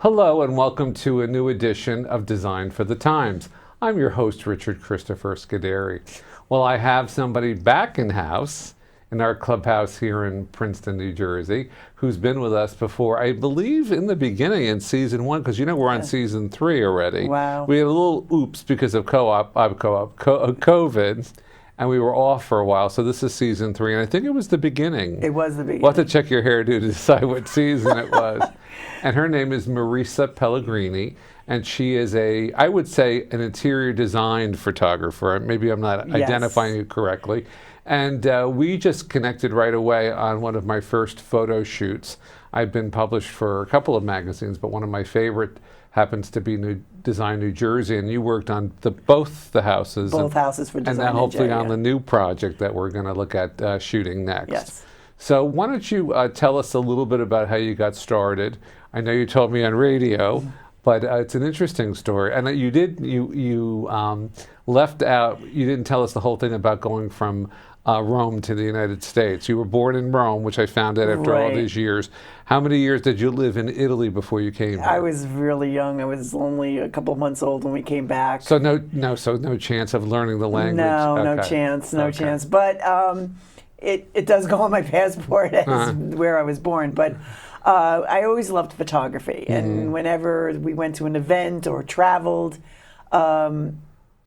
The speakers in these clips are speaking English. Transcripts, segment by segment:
Hello and welcome to a new edition of Design for the Times. I'm your host, Richard Christopher Scuderi. Well, I have somebody back in house in our clubhouse here in Princeton, New Jersey, who's been with us before, I believe in the beginning in season 1, because we're on season 3 already. Wow. We had a little oops because of COVID, and we were off for a while, so this is season 3, and I think it was the beginning. It was the beginning. We'll have to check your hairdo to decide what season it was. And her name is Marisa Pellegrini, and she is I would say, an interior design photographer. Maybe I'm not identifying it correctly. And we just connected right away on one of my first photo shoots. I've been published for a couple of magazines, but one of my favorite happens to be Design New Jersey, and you worked on both the houses. Both houses for Design and now hopefully NJ, on the new project that we're going to look at shooting next. Yes. So why don't you tell us a little bit about how you got started? I know you told me on radio, but it's an interesting story. And you left out, you didn't tell us the whole thing about going from Rome to the United States. You were born in Rome, which I found out after all these years. How many years did you live in Italy before you came here? I was really young. I was only a couple months old when we came back. So no chance of learning the language? No, no chance. But it does go on my passport as where I was born. But I always loved photography. And whenever we went to an event or traveled, I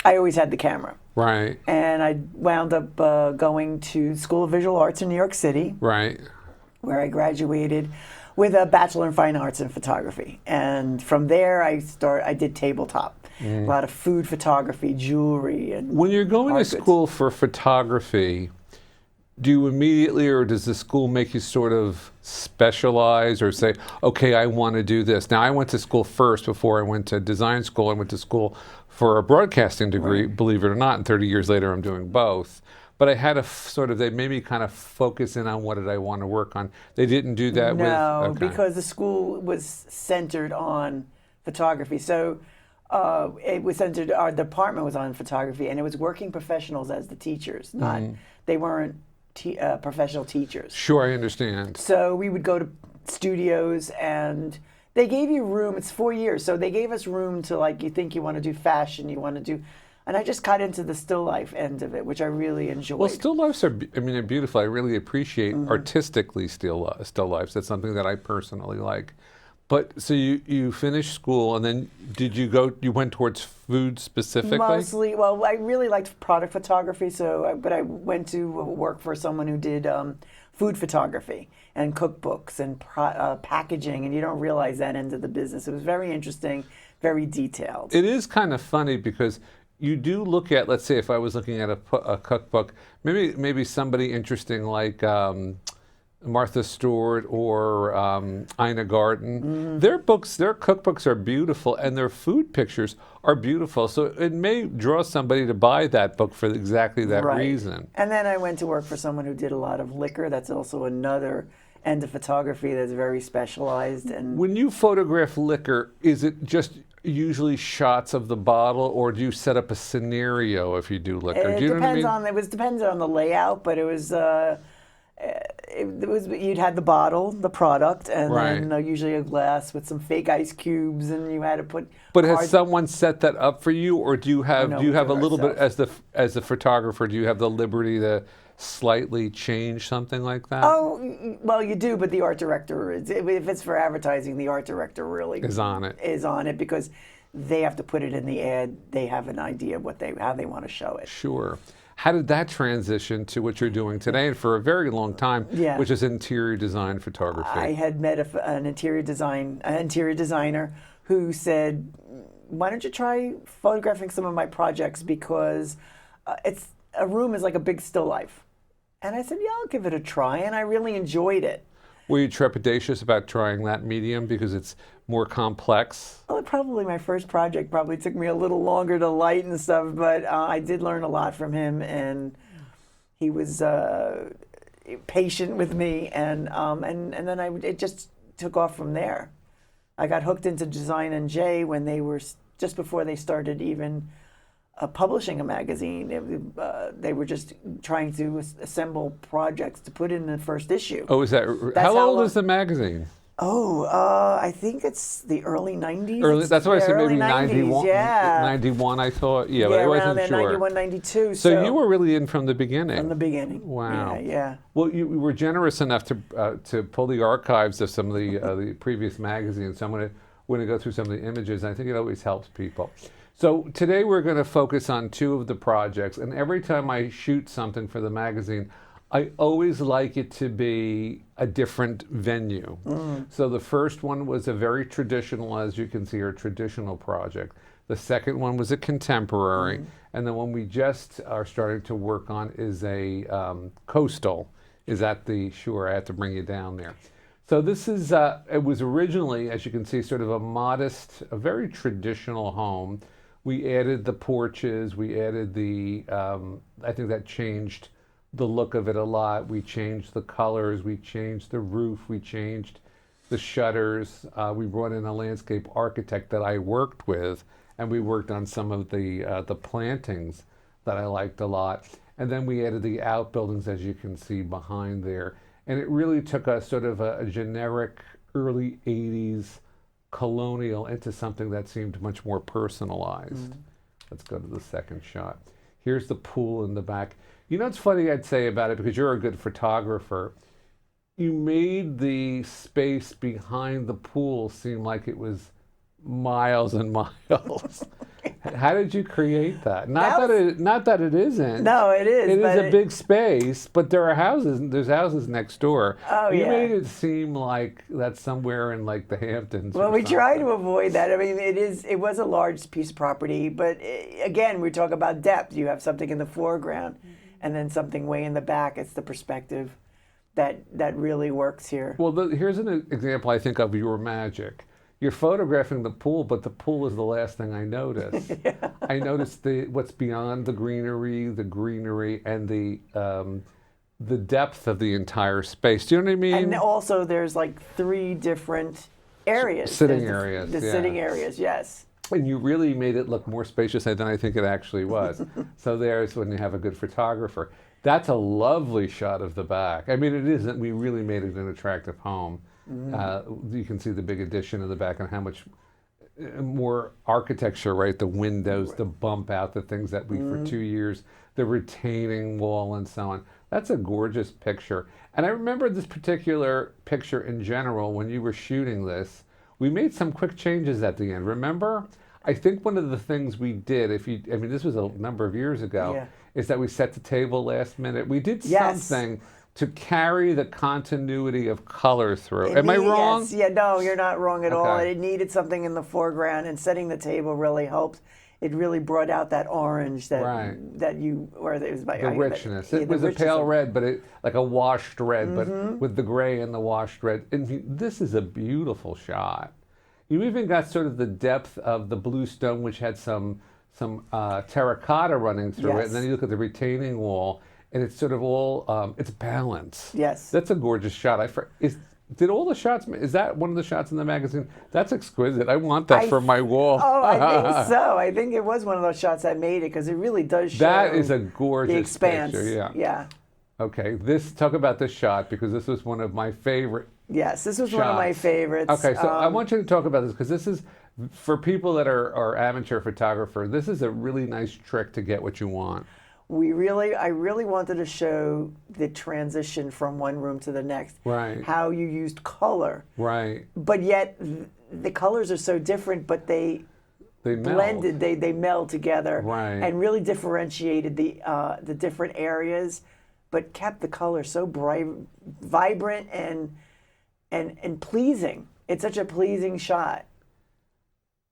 always had the camera. Right. And I wound up going to School of Visual Arts in New York City. Right. Where I graduated with a Bachelor in Fine Arts in Photography. And from there, I did tabletop. A lot of food photography, jewelry, and when you're going to school for photography, do you immediately, or does the school make you sort of specialize or say, okay, I want to do this? Now, I went to school first before I went to design school. I went to school for a broadcasting degree, believe it or not, and 30 years later I'm doing both. But I had they made me kind of focus in on what did I want to work on. They didn't do that No, because the school was centered on photography. So it was centered, our department was on photography, and it was working professionals as the teachers. They weren't professional teachers. Sure, I understand. So we would go to studios, and they gave you room. It's 4 years, so they gave us room to, like, you think you want to do fashion, you want to do, and I just got into the still life end of it, which I really enjoyed. Well, still lifes are beautiful. I really appreciate artistically still lifes. That's something that I personally like. But so you finished school, and then you went towards food specifically? Mostly, well, I really liked product photography, but I went to work for someone who did food photography and cookbooks and packaging, and you don't realize that end of the business. It was very interesting, very detailed. It is kind of funny because you do look at, let's say if I was looking at a cookbook, maybe somebody interesting like Martha Stewart or Ina Garten. Their cookbooks are beautiful, and their food pictures are beautiful. So it may draw somebody to buy that book for exactly that reason. And then I went to work for someone who did a lot of liquor. That's also another end of photography that's very specialized. And when you photograph liquor, is it just usually shots of the bottle, or do you set up a scenario if you do liquor? It depends on the layout, but it was. You'd had the bottle, the product, and then usually a glass with some fake ice cubes, and you had to put. But has someone set that up for you, or do you have a little bit as the photographer? Do you have the liberty to slightly change something like that? Oh, well, you do, but the art director if it's for advertising, the art director really is on it because they have to put it in the ad. They have an idea of how they want to show it. Sure. How did that transition to what you're doing today, and for a very long time, which is interior design photography? I had met an interior designer who said, "Why don't you try photographing some of my projects, because a room is like a big still life." And I said, "Yeah, I'll give it a try," and I really enjoyed it. Were you trepidatious about trying that medium because it's more complex? Well, probably my first project took me a little longer to light and stuff, but I did learn a lot from him, and he was patient with me, and then it just took off from there. I got hooked into Design NJ when they were just before they started even publishing a magazine. They were just trying to assemble projects to put in the first issue. Oh, is that? How old is the magazine? Oh, I think it's the early 90s. Early, that's what I Yeah, said, early maybe 90s, 91, yeah. 91 I thought. Yeah, but Yeah, I around wasn't there, sure. 91, 92. So you So were really in from the from beginning. the beginning. Wow. Yeah, yeah. Well, you were generous enough to pull the archives of some of the previous magazines. So we're going to go through some of the images. And I think it always helps people. So today we're going to focus on two of the projects. And every time I shoot something for the magazine, I always like it to be a different venue. So the first one was a very traditional, as you can see, a traditional project. The second one was a contemporary, and the one we just are starting to work on is a coastal. Is at the shore. I had to bring you down there. So this is, it was originally, as you can see, sort of a modest, a very traditional home. We added the porches, we added I think that changed the look of it a lot. We changed the colors, we changed the roof, we changed the shutters. We brought in a landscape architect that I worked with, and we worked on some of the plantings that I liked a lot. And then we added the outbuildings, as you can see behind there. And it really took us sort of a generic early 80s colonial into something that seemed much more personalized. Let's go to the second shot. Here's the pool in the back. You know what's funny I'd say about it, because you're a good photographer, you made the space behind the pool seem like it was miles and miles. How did you create that? Not that it isn't. No, it is. It is but a big space, but there are houses. There's houses next door. Oh, you yeah. made it seem like that's somewhere in like the Hamptons. Well, or we try something. to avoid that. I mean, it was a large piece of property, but again, we talk about depth. You have something in the foreground, and then something way in the back. It's the perspective that really works here. Well, here's an example, I think, of your magic. You're photographing the pool, but the pool is the last thing I noticed. Yeah. I noticed what's beyond the greenery, and the depth of the entire space. Do you know what I mean? And also, there's like 3 different areas. Sitting There's areas, The yeah. sitting areas, yes. And you really made it look more spacious than I think it actually was. So there's when you have a good photographer. That's a lovely shot of the back. I mean, it isn't. We really made it an attractive home. You can see the big addition in the back and how much more architecture, right? The windows, the bump out, the things that we, for 2 years, the retaining wall and so on. That's a gorgeous picture. And I remember this particular picture in general, when you were shooting this, we made some quick changes at the end. Remember? I think one of the things we did, I mean, this was a number of years ago, Yeah. is that we set the table last minute. We did Yes. something to carry the continuity of color through. Am I wrong? Yes. Yeah, no, you're not wrong at all. Okay. It needed something in the foreground, and setting the table really helped. It really brought out that orange that Right. that you, or it was The richness. yeah, It the was a richness pale of- red, but like a washed red, but with the gray and the washed red. And this is a beautiful shot. You even got sort of the depth of the blue stone, which had some terracotta running through it. Yes. And then you look at the retaining wall, and it's sort of all, it's balance. Yes. That's a gorgeous shot. Did all the shots, is that one of the shots in the magazine? That's exquisite. I want that for my wall. Oh, I think so. I think it was one of those shots that made it, because it really does show That is a the gorgeous expanse. picture, yeah. Yeah. Okay, talk about this shot, because this was one of my favorite Yes, this was one of my shots. favorites. Okay, so I want you to talk about this, because this is, for people that are amateur photographers, this is a really nice trick to get what you want. I really wanted to show the transition from one room to the next. Right. How you used color. Right. But yet the colors are so different, but they meld. blended, they meld together. Right. And really differentiated the different areas, but kept the color so bright, vibrant, and pleasing. It's such a pleasing shot.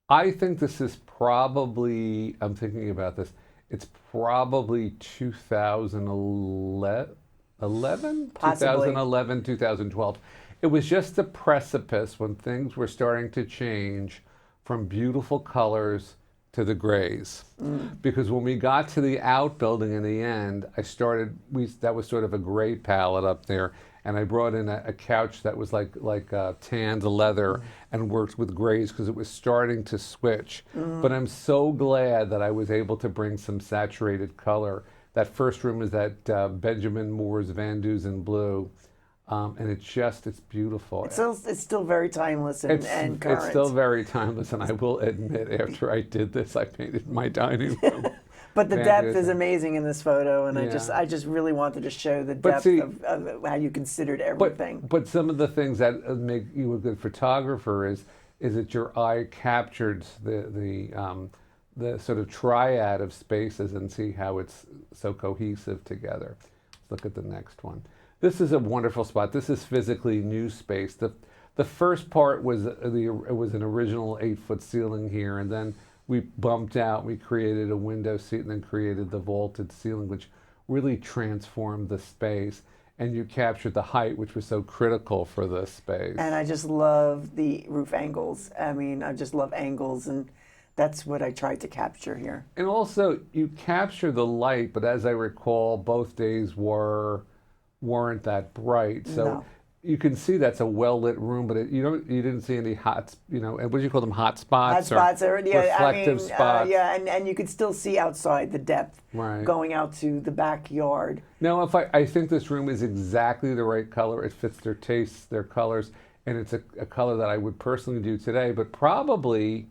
I think this is probably, I'm thinking about this, it's probably 2011? Possibly. 2011, 2012. It was just the precipice when things were starting to change from beautiful colors to the grays. Because when we got to the outbuilding in the end, that was sort of a gray palette up there, and I brought in a couch that was like tanned leather and worked with grays because it was starting to switch. But I'm so glad that I was able to bring some saturated color. That first room is that Benjamin Moore's Van Dusen blue. and it's beautiful. It's still very timeless and current. It's still very timeless, and I will admit, after I did this, I painted my dining room. But the depth is amazing in this photo, and Yeah. I just really wanted to show the depth of how you considered everything. But some of the things that make you a good photographer is that your eye captured the sort of triad of spaces and see how it's so cohesive together. Let's look at the next one. This is a wonderful spot. This is physically new space. The first part was it was an original 8-foot ceiling here, and then we bumped out. We created a window seat and then created the vaulted ceiling, which really transformed the space. And you captured the height, which was so critical for this space. And I just love the roof angles. I mean, I just love angles, and that's what I tried to capture here. And also, you capture the light, but as I recall, both days weren't that bright. So No. you can see that's a well-lit room, but you didn't see any hot, what do you call them, hot spots? Hot spots, reflective spots. and you could still see outside the depth going out to the backyard. Now, I think this room is exactly the right color. It fits their tastes, their colors, and it's a color that I would personally do today. But probably,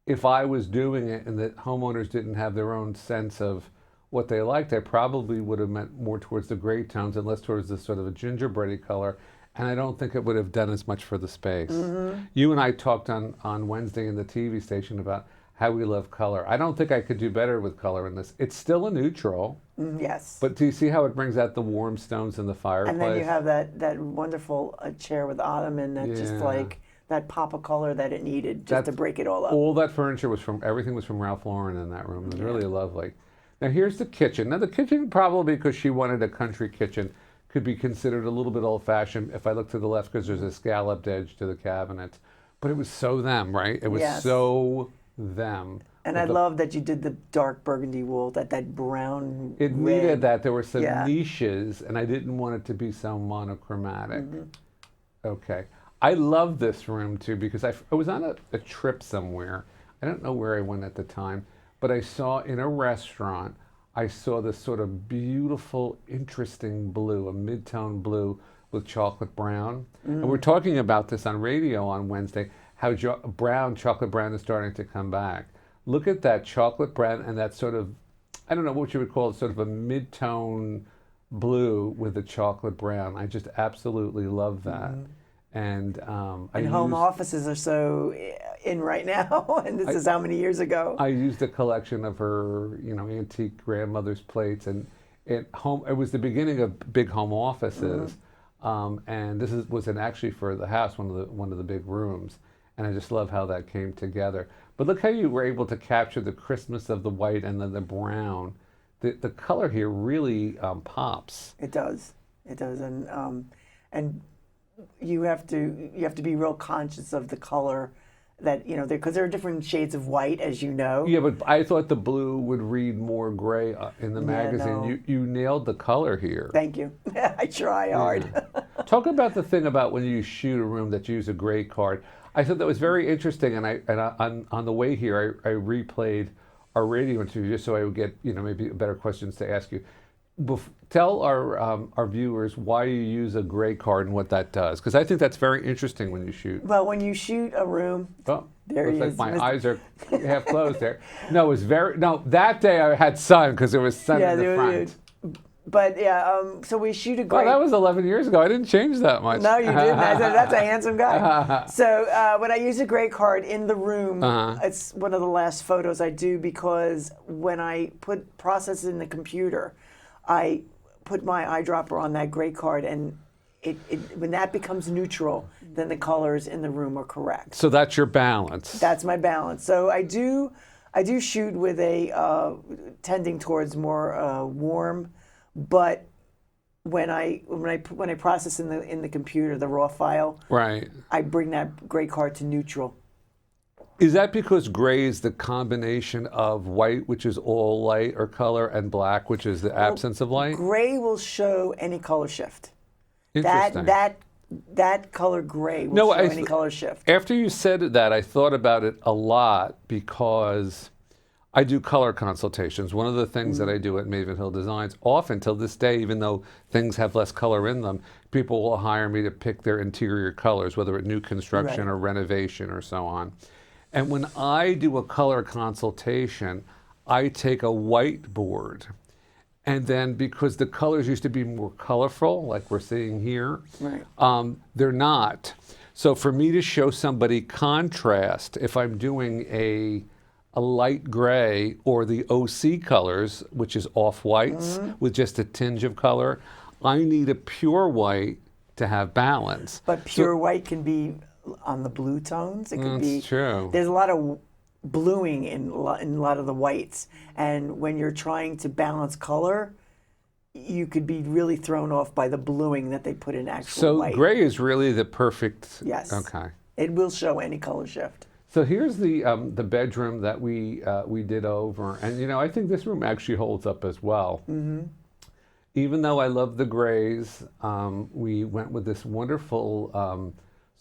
if I was doing it and the homeowners didn't have their own sense of what they liked, I probably would have meant more towards the gray tones and less towards this sort of a gingerbready color. And I don't think it would have done as much for the space. Mm-hmm. You and I talked on Wednesday in the TV station about how we love color. I don't think I could do better with color in this. It's still a neutral. Yes. But do you see how it brings out the warm stones in the fireplace? And then you have that wonderful chair with ottoman that just like that pop of color that it needed just to break it all up. All that furniture everything was from Ralph Lauren in that room. It was really lovely. Now here's the kitchen. Now the kitchen, probably because she wanted a country kitchen, could be considered a little bit old-fashioned if I look to the left, because there's a scalloped edge to the cabinet. But it was so them, right? It was so them. And I love that you did the dark burgundy wool, that brown It red. needed that. There were some niches, and I didn't want it to be so monochromatic. Okay. I love this room, too, because I was on a trip somewhere. I don't know where I went at the time, but I saw in a restaurant, I saw this sort of beautiful, interesting blue, a mid-tone blue with chocolate brown. And we're talking about this on radio on Wednesday, how chocolate brown is starting to come back. Look at that chocolate brown and that sort of, I don't know what you would call it, sort of a mid-tone blue with the chocolate brown. I just absolutely love that. And home offices are so in right now, and this is how many years ago. I used a collection of her, antique grandmother's plates, and it was the beginning of big home offices, and this was actually for the house, one of the big rooms, and I just love how that came together. But look how you were able to capture the crispness of the white and then the brown. The color here really pops. It does, and you have to be real conscious of the color that because there are different shades of white, as you know. Yeah, but I thought the blue would read more gray in the magazine. No. You nailed the color here. Thank you. I try hard. Talk about the thing about when you shoot a room that you use a gray card. I thought that was very interesting, and on the way here I replayed our radio interview just so I would get maybe better questions to ask you. Tell our viewers why you use a gray card and what that does, because I think that's very interesting when you shoot. Well, when you shoot a room, there he looks is. like my eyes are half closed there. No, it was that day I had sun because there was sun in the front. But so we shoot a gray. Oh, that was 11 years ago. I didn't change that much. No, you didn't. I said, that's a handsome guy. So when I use a gray card in the room, it's one of the last photos I do, because when I put process in the computer, I put my eyedropper on that gray card, and when that becomes neutral, then the colors in the room are correct. So that's your balance. That's my balance. So I do shoot with a tending towards more warm, but when I process in the computer the raw file, I bring that gray card to neutral. Is that because gray is the combination of white, which is all light or color, and black, which is the absence of light? Gray will show any color shift. Interesting. That color gray will show any color shift. After you said that, I thought about it a lot, because I do color consultations. One of the things that I do at Maven Hill Designs, often till this day, even though things have less color in them, people will hire me to pick their interior colors, whether it's new construction Right. or renovation or so on. And when I do a color consultation, I take a whiteboard. And then because the colors used to be more colorful, like we're seeing here, Right. they're not. So for me to show somebody contrast, if I'm doing a light gray or the OC colors, which is off-whites with just a tinge of color, I need a pure white to have balance. But pure white can be on the blue tones. It could be. That's true. There's a lot of bluing in a lot of the whites, and when you're trying to balance color, you could be really thrown off by the bluing that they put in actual So white. gray is really the perfect. Yes. Okay. It will show any color shift. So here's the bedroom that we did over, and you know I think this room actually holds up as well. Even though I love the grays, we went with this wonderful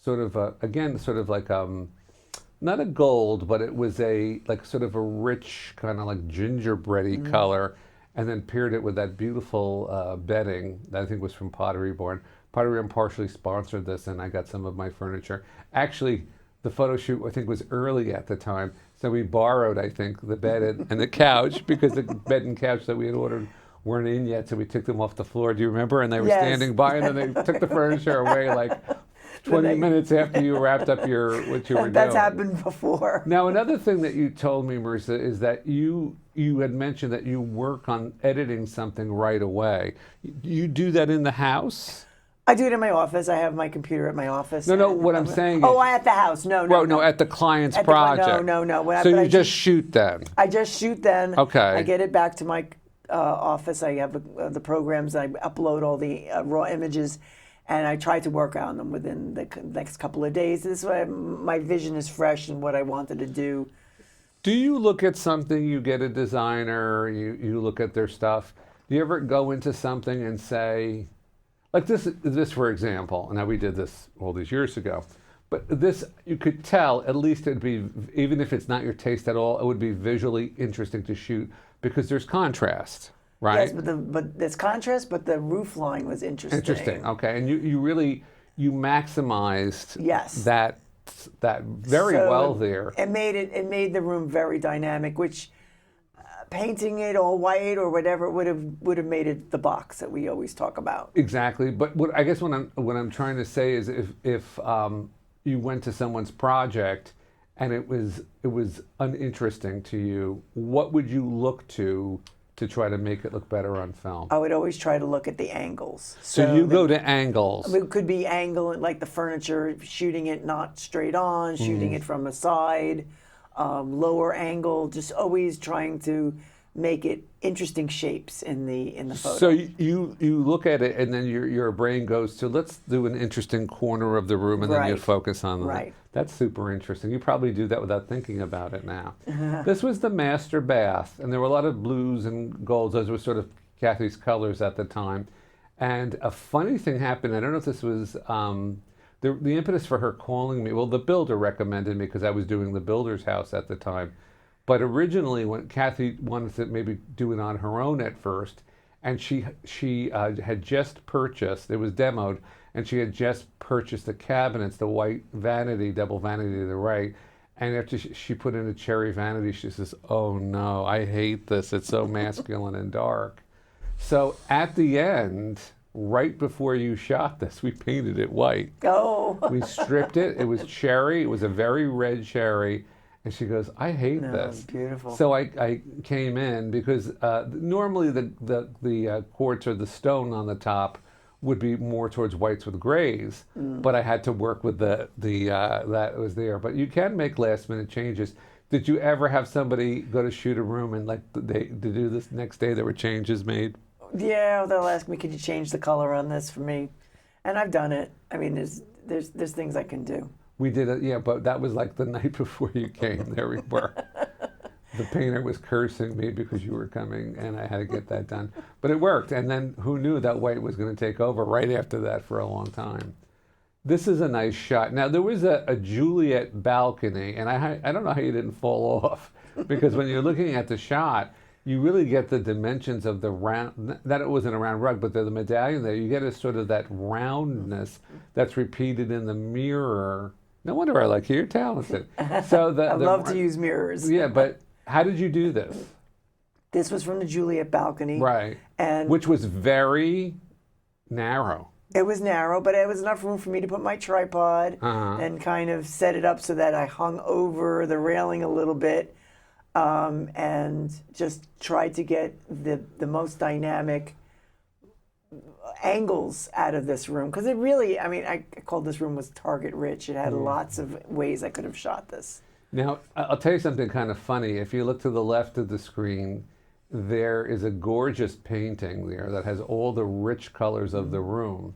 sort of again sort of like not a gold, but it was a like sort of a rich kind of like gingerbready color, and then paired it with that beautiful bedding that I think was from Pottery Barn. Pottery Barn partially sponsored this, and I got some of my furniture. Actually, the photo shoot I think was early at the time, so we borrowed I think the bed and the couch because the bed and couch that we had ordered weren't in yet, so we took them off the floor. Do you remember? And they were Yes. standing by, and then they took the furniture away like 20 minutes after you wrapped up what you were That's doing. happened before. Now, another thing that you told me, Marisa, is that you had mentioned that you work on editing something right away. You do that in the house? I do it in my office. I have my computer at my office. No, and- what I'm saying Oh, is... at the house. No. Well, no, at the client's At the cli- project. no. When I- So but you I just shoot then? I just shoot then. Okay. I get it back to my office. I have the programs. I upload all the raw images, and I try to work on them within the next couple of days. This way, my vision is fresh and what I wanted to do. Do you look at something, you get a designer, you look at their stuff, do you ever go into something and say, like this for example, now we did this all these years ago, but this, you could tell, at least it'd be, even if it's not your taste at all, it would be visually interesting to shoot because there's contrast, right? Yes, but there's contrast, but the roof line was interesting. Interesting, okay, and you really, you maximized Yes. that very So well there. It made the room very dynamic, which painting it all white or whatever would have made it the box that we always talk about. Exactly, but I guess what I'm trying to say is if you went to someone's project and it was uninteresting to you, what would you look to try to make it look better on film? I would always try to look at the angles. So you go to angles. It could be angle, like the furniture, shooting it not straight on, shooting it from a side, lower angle, just always trying to make it interesting shapes in the photo. So you look at it and then your brain goes to, let's do an interesting corner of the room, and then you Right. focus on that. Right. That's super interesting. You probably do that without thinking about it now. This was the master bath, and there were a lot of blues and golds. Those were sort of Kathy's colors at the time. And a funny thing happened. I don't know if this was the impetus for her calling me. Well, the builder recommended me because I was doing the builder's house at the time. But originally, when Kathy wanted to maybe do it on her own at first, and she had just purchased, it was demoed, and she had just purchased the cabinets, the white vanity, double vanity to the right. And after she put in a cherry vanity, she says, "Oh no, I hate this. It's so masculine and dark." So at the end, right before you shot this, we painted it white. Oh. We stripped it. It was cherry. It was a very red cherry. And she goes, "I hate No, this." beautiful. So I came in because normally the quartz or the stone on the top would be more towards whites with grays, but I had to work with the that was there. But you can make last minute changes. Did you ever have somebody go to shoot a room and like to do this next day there were changes made? Yeah, they'll ask me, "Could you change the color on this for me?" And I've done it. I mean, there's things I can do. We did it, yeah, but that was like the night before you came. There we were. The painter was cursing me because you were coming, and I had to get that done. But it worked, and then who knew that white was going to take over right after that for a long time. This is a nice shot. Now, there was a Juliet balcony, and I don't know how you didn't fall off. because when you're looking at the shot, you really get the dimensions of the round, that it wasn't a round rug, but the medallion there, you get a sort of that roundness that's repeated in the mirror. No wonder I like you, you're talented. So I love to use mirrors. Yeah, but how did you do this? This was from the Juliet balcony. Right. And which was very narrow. It was narrow, but it was enough room for me to put my tripod and kind of set it up so that I hung over the railing a little bit, and just tried to get the most dynamic angles out of this room. Because it really, I mean, I called this room was target rich. It had lots of ways I could have shot this. Now, I'll tell you something kind of funny. If you look to the left of the screen, there is a gorgeous painting there that has all the rich colors of the room.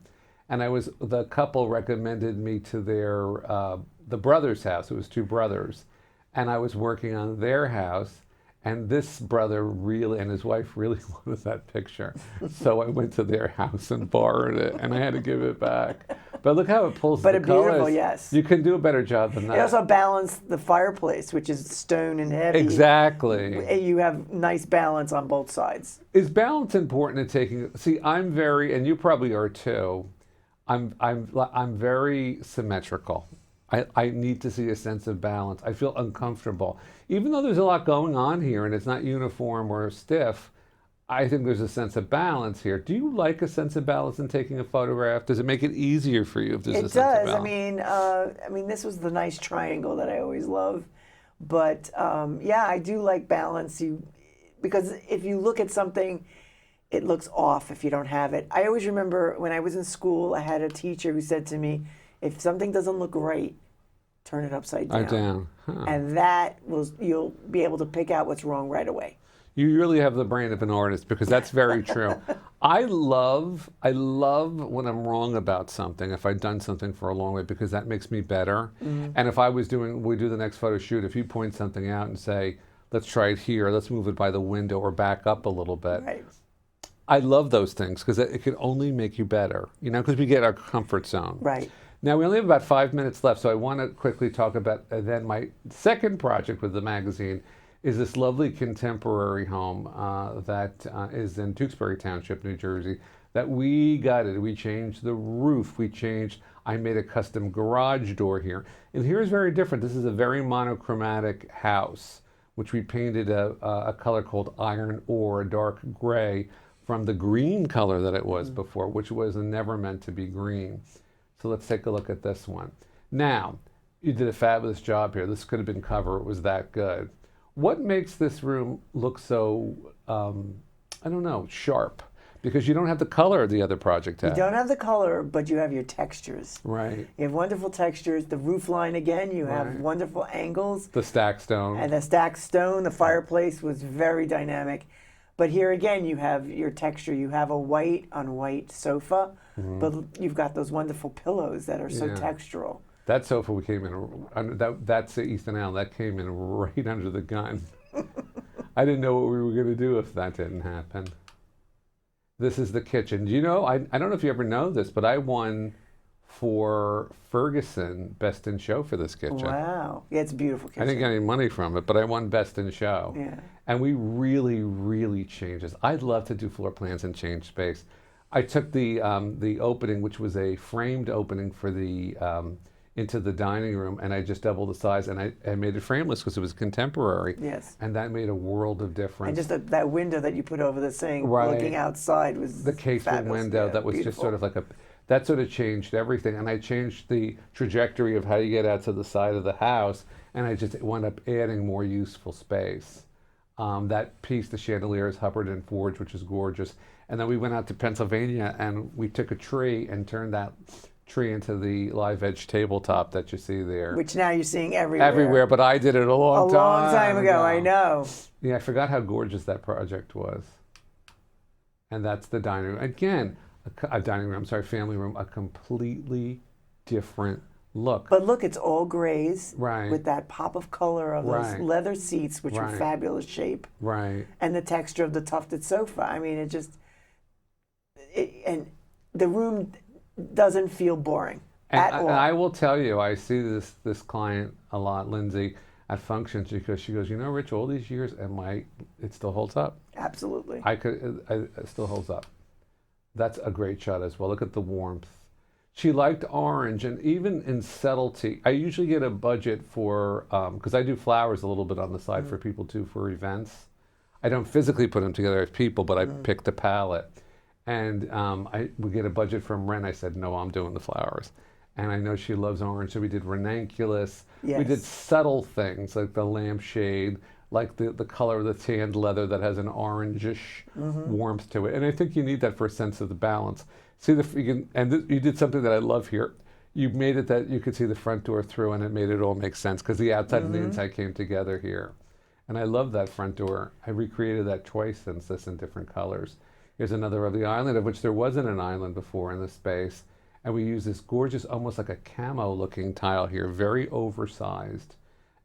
And the couple recommended me to the brother's house. It was two brothers. And I was working on their house. And this brother really, and his wife really wanted that picture. So I went to their house and borrowed it, and I had to give it back. But look how it pulls the colors. But beautiful, yes. You can do a better job than that. It also balanced the fireplace, which is stone and heavy. Exactly. You have nice balance on both sides. Is balance important in taking? See, I'm very, and you probably are too. I'm very symmetrical. I need to see a sense of balance. I feel uncomfortable. Even though there's a lot going on here and it's not uniform or stiff, I think there's a sense of balance here. Do you like a sense of balance in taking a photograph? Does it make it easier for you if there's a sense of balance? It does. I mean, this was the nice triangle that I always love. But yeah, I do like balance. Because if you look at something, it looks off if you don't have it. I always remember when I was in school, I had a teacher who said to me, if something doesn't look right, turn it upside down. And you'll be able to pick out what's wrong right away. You really have the brain of an artist, because that's very true. I love when I'm wrong about something, if I've done something for a long way, because that makes me better. And if we do the next photo shoot, if you point something out and say, let's try it here, let's move it by the window or back up a little bit. Right. I love those things because it can only make you better, because we get our comfort zone. Right. Now, we only have about 5 minutes left, so I want to quickly talk about then my second project with the magazine is this lovely contemporary home that is in Tewksbury Township, New Jersey, that we gutted. We changed the roof. I made a custom garage door here. And here's very different. This is a very monochromatic house, which we painted a color called iron ore, a dark gray, from the green color that it was before, which was never meant to be green. So let's take a look at this one. Now, you did a fabulous job here. This could have been cover. It was that good. What makes this room look so, I don't know, sharp? Because you don't have the color the other project had. You don't have the color, but you have your textures. Right. You have wonderful textures. The roof line, again, you have wonderful angles. The stacked stone. And the stacked stone. The fireplace was very dynamic. But here again, you have your texture. You have a white on white sofa, but you've got those wonderful pillows that are so textural. That sofa came in, that's Ethan Allen, that came in right under the gun. I didn't know what we were going to do if that didn't happen. This is the kitchen. I don't know if you ever know this, but I won for Ferguson Best in Show for this kitchen. Wow. Yeah, it's a beautiful kitchen. I didn't get any money from it, but I won Best in Show. Yeah. And we really, really changed this. I'd love to do floor plans and change space. I took the opening, which was a framed opening for the into the dining room, and I just doubled the size, and I made it frameless because it was contemporary. Yes. And that made a world of difference. And just that window that you put over the sink, looking outside, was the casement window that was beautiful. Just sort of like that sort of changed everything. And I changed the trajectory of how you get out to the side of the house, and I just wound up adding more useful space. That piece, the chandelier, is Hubbard and Forge, which is gorgeous. And then we went out to Pennsylvania, and we took a tree and turned that tree into the live edge tabletop that you see there. Which now you're seeing everywhere. Everywhere, but I did it a long time ago. I know. Yeah, I forgot how gorgeous that project was. And that's the dining room. Again, family room, a completely different look. But look, it's all grays, right, with that pop of color of those leather seats, which are fabulous shape, right, and the texture of the tufted sofa. I mean, and the room doesn't feel boring at all. And I will tell you, I see this client a lot, Lindsay. at functions because she goes, you know, Rich, all these years, and it still holds up. Absolutely. It still holds up. That's a great shot as well. Look at the warmth. She liked orange, and even in subtlety, I usually get a budget for, because I do flowers a little bit on the side for people too, for events. I don't physically put them together as people, but I picked a palette. And I would get a budget from Ren. I said, no, I'm doing the flowers. And I know she loves orange, so we did ranunculus. Yes. We did subtle things like the lampshade, like the color of the tanned leather that has an orangish warmth to it. And I think you need that for a sense of the balance. See, you did something that I love here. You made it that you could see the front door through, and it made it all make sense because the outside and the inside came together here. And I love that front door. I recreated that twice since this in different colors. Here's another of the island, of which there wasn't an island before in the space. And we use this gorgeous, almost like a camo-looking tile here, very oversized.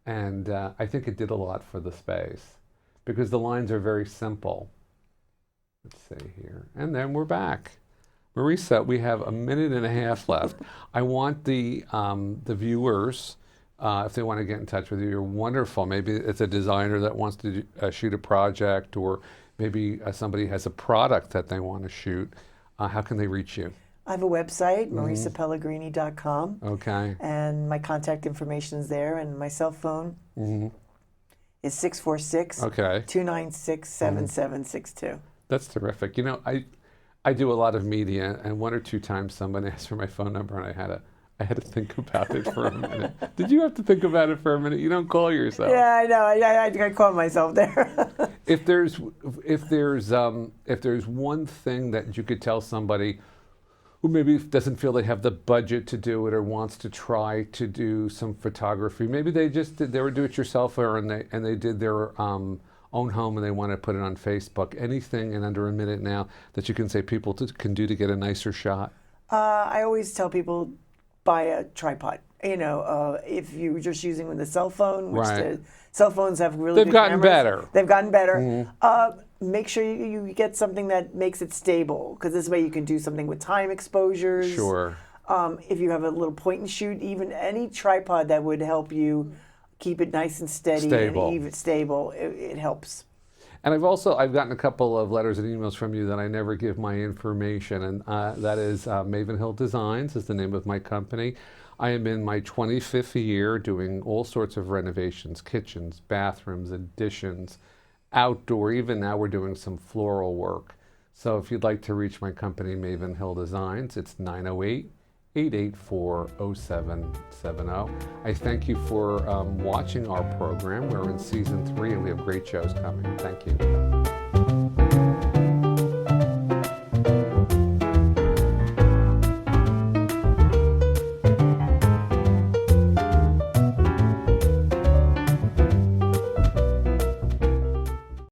And I think it did a lot for the space because the lines are very simple. Let's see here. And then we're back. Marisa, we have a minute and a half left. I want the viewers, if they want to get in touch with you, you're wonderful. Maybe it's a designer that wants to shoot a project, or maybe somebody has a product that they want to shoot. How can they reach you? I have a website, marisapellegrini.com. Okay. And my contact information is there, and my cell phone is 646-296-7762. That's terrific. You know, I do a lot of media, and one or two times someone asked for my phone number, and I had to think about it for a minute. Did you have to think about it for a minute? You don't call yourself. Yeah, I know. I call myself there. If there's one thing that you could tell somebody who maybe doesn't feel they have the budget to do it or wants to try to do some photography, maybe they were do-it-yourselfer and they did their own home and they want to put it on Facebook. Anything in under a minute now that you can say people can do to get a nicer shot? I always tell people, buy a tripod. You know, if you're just using with a cell phone, which the cell phones have really They've gotten better. They've gotten better. Make sure you get something that makes it stable, because this way you can do something with time exposures. Sure. If you have a little point and shoot, even any tripod that would help you keep it nice and steady and even stable, it helps. And I've gotten a couple of letters and emails from you that I never give my information, and that is Maven Hill Designs is the name of my company. I am in my 25th year doing all sorts of renovations, kitchens, bathrooms, additions, outdoor. Even now we're doing some floral work. So if you'd like to reach my company, Maven Hill Designs, it's 908-884-0770. I thank you for watching our program. We're in season 3 and we have great shows coming. Thank you.